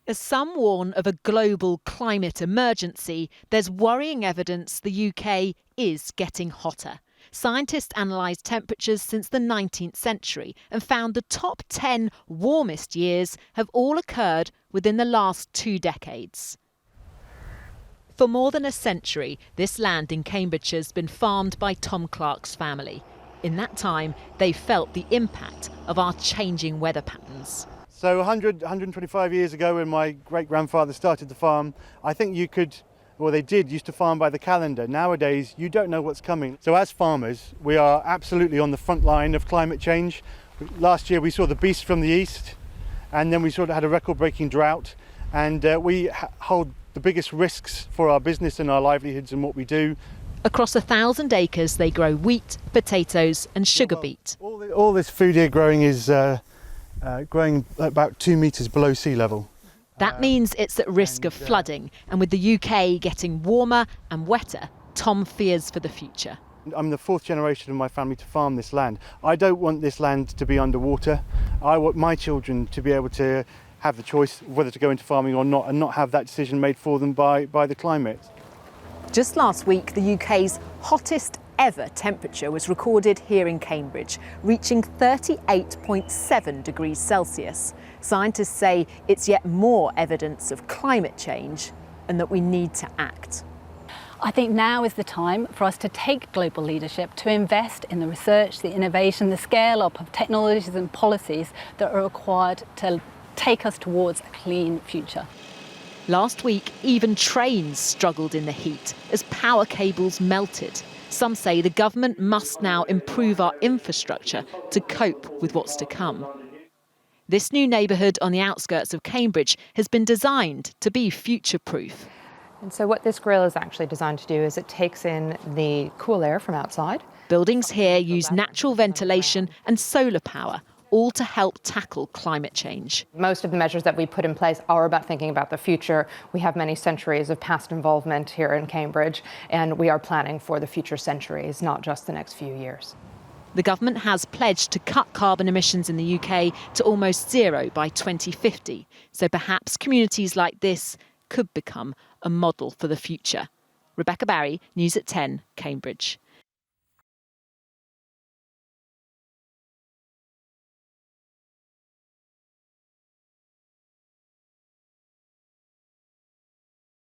As some warn of a global climate emergency, there's worrying evidence the UK is getting hotter. Scientists analysed temperatures since the 19th century and found the top 10 warmest years have all occurred within the last 2 decades. For more than a century, this land in Cambridgeshire has been farmed by Tom Clark's family. In that time, they've felt the impact of our changing weather patterns. So 125 years ago, when my great-grandfather started the farm, I think used to farm by the calendar. Nowadays, you don't know what's coming. So as farmers, we are absolutely on the front line of climate change. Last year, we saw the beast from the east, and then we sort of had a record-breaking drought, and we hold the biggest risks for our business and our livelihoods and what we do. Across 1,000 acres, they grow wheat, potatoes and sugar beet. All this food here growing is growing about 2 metres below sea level. That means it's at risk of flooding, and with the UK getting warmer and wetter, Tom fears for the future. I'm the 4th generation of my family to farm this land. I don't want this land to be underwater. I want my children to be able to have the choice of whether to go into farming or not, and not have that decision made for them by the climate. Just last week, the UK's hottest ever temperature was recorded here in Cambridge, reaching 38.7 degrees Celsius. Scientists say it's yet more evidence of climate change and that we need to act. I think now is the time for us to take global leadership, to invest in the research, the innovation, the scale-up of technologies and policies that are required to take us towards a clean future. Last week, even trains struggled in the heat as power cables melted. Some say the government must now improve our infrastructure to cope with what's to come. This new neighbourhood on the outskirts of Cambridge has been designed to be future-proof. And so what this grill is actually designed to do is it takes in the cool air from outside. Buildings here use natural ventilation and solar power, all to help tackle climate change. Most of the measures that we put in place are about thinking about the future. We have many centuries of past involvement here in Cambridge, and we are planning for the future centuries, not just the next few years. The government has pledged to cut carbon emissions in the UK to almost zero by 2050. So perhaps communities like this could become a model for the future. Rebecca Barry, News at 10, Cambridge.